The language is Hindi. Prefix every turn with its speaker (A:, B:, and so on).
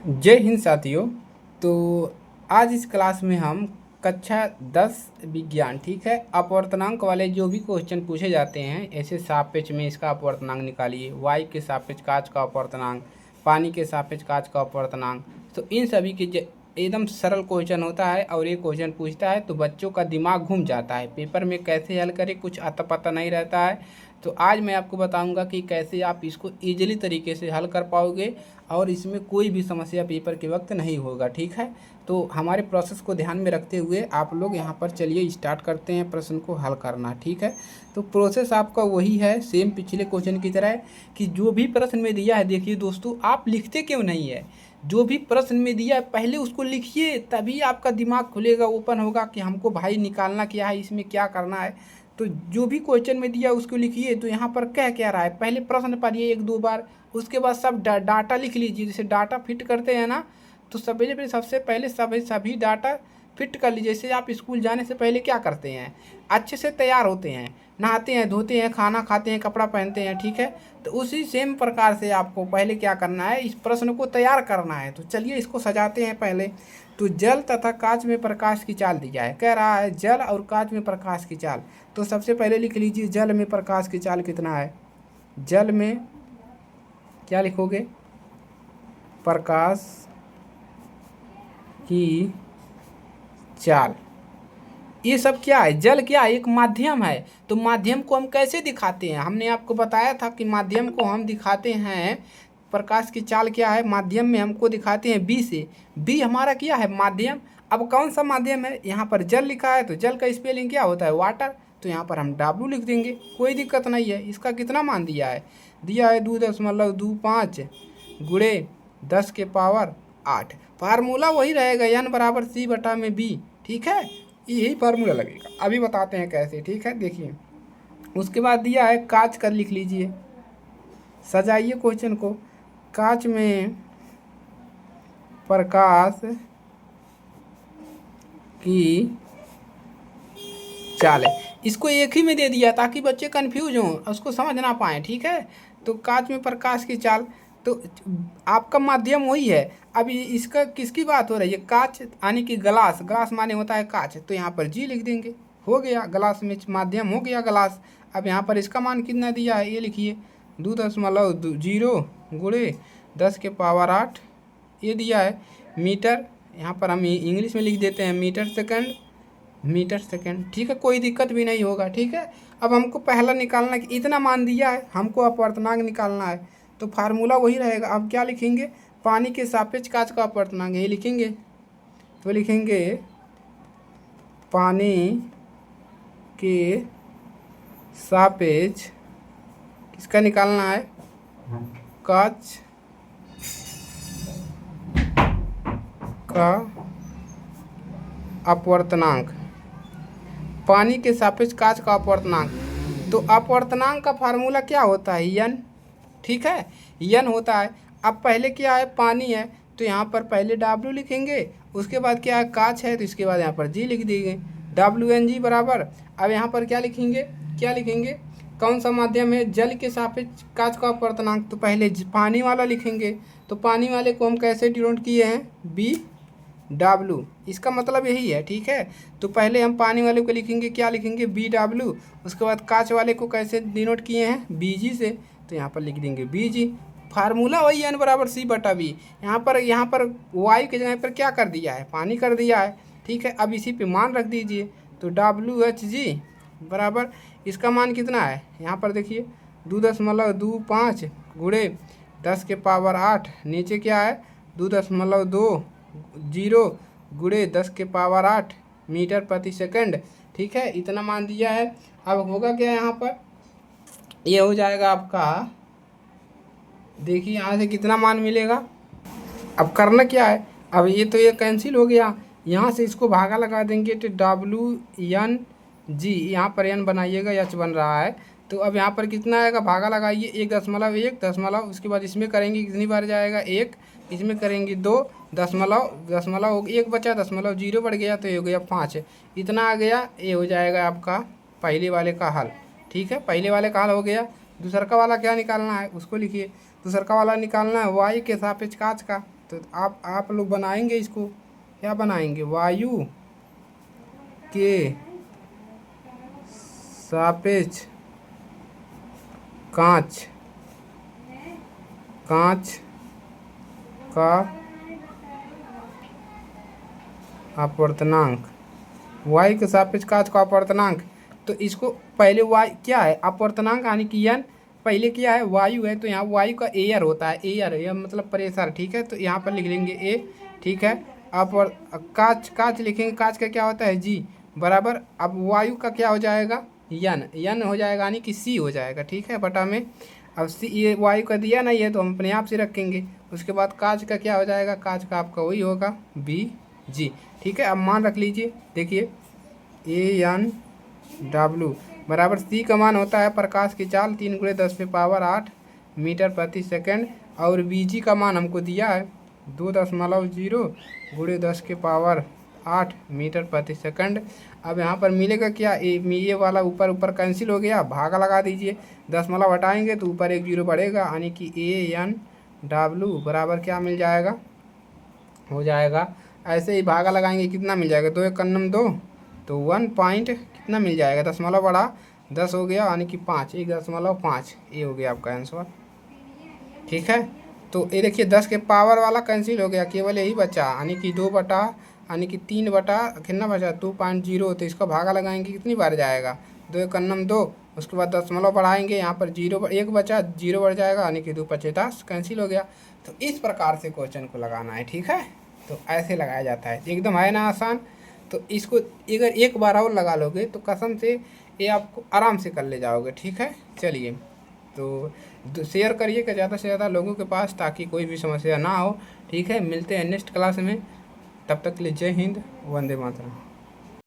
A: जय हिंद साथियों। तो आज इस क्लास में हम कक्षा 10 विज्ञान, ठीक है, अपवर्तनांक वाले जो भी क्वेश्चन पूछे जाते हैं, ऐसे सापेक्ष में इसका अपवर्तनांक निकालिए, वायु के सापेक्ष काच का अपवर्तनांक, पानी के सापेक्ष काच का अपवर्तनांक, तो इन सभी के एकदम सरल क्वेश्चन होता है। और ये क्वेश्चन पूछता है तो बच्चों का दिमाग घूम जाता है, पेपर में कैसे हल करें कुछ आता पता नहीं रहता है। तो आज मैं आपको बताऊंगा कि कैसे आप इसको ईजिली तरीके से हल कर पाओगे और इसमें कोई भी समस्या पेपर के वक्त नहीं होगा, ठीक है। तो हमारे प्रोसेस को ध्यान में रखते हुए आप लोग यहाँ पर चलिए स्टार्ट करते हैं प्रश्न को हल करना, ठीक है। तो प्रोसेस आपका वही है, सेम पिछले क्वेश्चन की तरह है कि जो भी प्रश्न में दिया है, देखिए दोस्तों, आप लिखते क्यों नहीं है, जो भी प्रश्न में दिया है पहले उसको लिखिए, तभी आपका दिमाग खुलेगा, ओपन होगा कि हमको भाई निकालना क्या है, इसमें क्या करना है। तो जो भी क्वेश्चन में दिया उसको लिखिए। तो यहाँ पर कह क्या रहा है, पहले प्रश्न पढ़िए एक दो बार, उसके बाद सब डाटा लिख लीजिए। जैसे डाटा फिट करते हैं ना, तो सबसे पहले सभी डाटा फिट कर लीजिए। जैसे आप स्कूल जाने से पहले क्या करते हैं, अच्छे से तैयार होते हैं, नहाते हैं, धोते हैं, खाना खाते हैं, कपड़ा पहनते हैं, ठीक है। तो उसी सेम प्रकार से आपको पहले क्या करना है, इस प्रश्न को तैयार करना है। तो चलिए इसको सजाते हैं पहले। तो जल तथा कांच में प्रकाश की चाल दिया है, कह रहा है जल और कांच में प्रकाश की चाल। तो सबसे पहले लिख लीजिए जल में प्रकाश की चाल कितना है। जल में क्या लिखोगे, प्रकाश की चाल। ये सब क्या है, जल क्या है, एक माध्यम है। तो माध्यम को हम कैसे दिखाते हैं, हमने आपको बताया था कि माध्यम को हम दिखाते हैं, प्रकाश की चाल क्या है, माध्यम में हमको दिखाते हैं बी से। बी हमारा क्या है, माध्यम। अब कौन सा माध्यम है, यहाँ पर जल लिखा है, तो जल का स्पेलिंग क्या होता है, वाटर। तो यहाँ पर हम W लिख देंगे, कोई दिक्कत नहीं है। इसका कितना मान दिया है, दिया है 2.25 गुणे 10⁸। फार्मूला वही रहेगा, N बराबर C/B, ठीक है, यही फार्मूला लगेगा। अभी बताते हैं कैसे, ठीक है। देखिए उसके बाद दिया है कांच कर, लिख लीजिए, सजाइए क्वेश्चन को। कांच में प्रकाश की चाल है, इसको एक ही में दे दिया ताकि बच्चे कंफ्यूज हों, उसको समझ ना पाएँ, ठीक है। तो कांच में प्रकाश की चाल, तो आपका माध्यम वही है। अभी इसका किसकी बात हो रही है, कांच यानी कि ग्लास, ग्लास माने होता है कांच। तो यहाँ पर जी लिख देंगे, हो गया, ग्लास में माध्यम हो गया ग्लास। अब यहाँ पर इसका मान कितना दिया है, ये लिखिए 2.0 गुणे 10⁸ ये दिया है मीटर। यहाँ पर हम इंग्लिश में लिख देते हैं मीटर सेकंड, मीटर सेकंड, ठीक है, कोई दिक्कत भी नहीं होगा, ठीक है। अब हमको पहला निकालना है कि इतना मान दिया है, हमको अपवर्तनांक निकालना है। तो फार्मूला वही रहेगा। अब क्या लिखेंगे, पानी के सापेक्ष कांच का अपवर्तनांक, ये लिखेंगे। तो लिखेंगे पानी के सापेक्ष किसका निकालना है, कांच का अपवर्तनांक, पानी के सापेक्ष कांच का अपवर्तनांक। तो अपवर्तनांक का फार्मूला क्या होता है, N, ठीक है, N होता है। अब पहले क्या है, पानी है, तो यहाँ पर पहले W लिखेंगे, उसके बाद क्या है, कांच है, तो इसके बाद यहाँ पर G लिख देंगे, WNG बराबर। अब यहाँ पर क्या लिखेंगे, क्या लिखेंगे, कौन सा माध्यम है, जल के सापेक्ष कांच का अपवर्तनांक। तो पहले पानी वाला लिखेंगे, तो पानी वाले को हम कैसे डिनोट किए हैं, BW, इसका मतलब यही है, ठीक है। तो पहले हम पानी वाले को लिखेंगे, क्या लिखेंगे, BW। उसके बाद कांच वाले को कैसे डिनोट किए हैं, BG से, तो यहाँ पर लिख देंगे BG। फार्मूला वही N बराबर C/B। यहाँ पर वायु के जगह पर क्या कर दिया है, पानी कर दिया है, ठीक है। अब इसी पे मान रख दीजिए, तो WHG बराबर, इसका मान कितना है, यहाँ पर देखिए 2.25 गुणे 10⁸, नीचे क्या है 2.20 गुणे 10⁸ मीटर प्रति सेकंड, ठीक है, इतना मान दिया है। अब होगा क्या, यहाँ पर ये हो जाएगा आपका, देखिए यहाँ से कितना मान मिलेगा। अब करना क्या है, अब ये तो ये कैंसिल हो गया, यहाँ से इसको भागा लगा देंगे, तो WNG, यहाँ पर N बनाइएगा, H बन रहा है। तो अब यहाँ पर कितना आएगा, भागा लगाइए, 1.1 उसके बाद इसमें करेंगे कितनी बार जाएगा, 1, इसमें करेंगे 2, दशमलव 1 बचा, 0.0 बढ़ गया, तो ये हो गया 5, इतना आ गया। ये हो जाएगा आपका पहले वाले का हल, ठीक है, पहले वाले का हल हो गया। दूसरा का वाला क्या निकालना है, उसको लिखिए। दूसरा का वाला निकालना है वायु के सापेक्ष कांच का, तो आप लोग बनाएंगे इसको, क्या बनाएंगे, वायु के सापेक्ष कांच का अपवर्तनांक, वायु के सापेक्ष कांच का अपवर्तनांक। तो इसको पहले वायु क्या है, अपवर्तनांक यानी कि एन, पहले क्या है, वायु है, तो यहाँ वायु का एयर होता है, एयर यह मतलब प्रेशर, ठीक है, तो यहाँ पर लिख लेंगे ए, ठीक है। अपवर कांच लिखेंगे, कांच का क्या होता है जी, बराबर, अब वायु का क्या हो जाएगा, यन हो जाएगा, यानी कि सी हो जाएगा, ठीक है, बटा में। अब सी, ये वायु का दिया नहीं है तो हम अपने आप से रखेंगे। उसके बाद कांच का क्या हो जाएगा, कांच का आपका वही होगा बी जी, ठीक है। अब मान रख लीजिए, देखिए ए एन डब्ल्यू बराबर सी का मान होता है प्रकाश की चाल 3 × 10⁸ मीटर प्रति सेकंड, और बी जी का मान हमको दिया है 2.0 × 10⁻8 मीटर प्रति सेकंड। अब यहाँ पर मिलेगा क्या, ये वाला ऊपर ऊपर कैंसिल हो गया, भागा लगा दीजिए, दशमलव हटाएंगे तो ऊपर एक जीरो बढ़ेगा, यानी कि ए एन डब्ल्यू बराबर क्या मिल जाएगा, हो जाएगा, ऐसे ही भागा लगाएंगे कितना मिल जाएगा, 2 × 2 तो 1 पॉइंट कितना मिल जाएगा, दशमलव बढ़ा 10 हो गया, यानी कि 5, 1.5, ये हो गया आपका आंसर, ठीक है। तो ये देखिए 10 के पावर वाला कैंसिल हो गया, केवल यही बचा, यानी कि 2 बटा, यानी कि 3 बटा कितना बचा 2.0, तो इसका भागा लगाएंगे कितनी बार जाएगा, 2 × 2, उसके बाद दशमलव बढ़ाएंगे, यहाँ पर जीरो एक बचा, जीरो बढ़ जाएगा, यानी कि 2 × 5 10 कैंसिल हो गया। तो इस प्रकार से क्वेश्चन को लगाना है, ठीक है, तो ऐसे लगाया जाता है, एकदम है ना आसान। तो इसको अगर एक बार और लगा लोगे तो कसम से ये आपको आराम से कर ले जाओगे, ठीक है। चलिए, तो शेयर करिए कि ज़्यादा से ज़्यादा लोगों के पास, ताकि कोई भी समस्या ना हो, ठीक है। मिलते हैं नेक्स्ट क्लास में, तब तक के लिए जय हिंद, वंदे मातरम।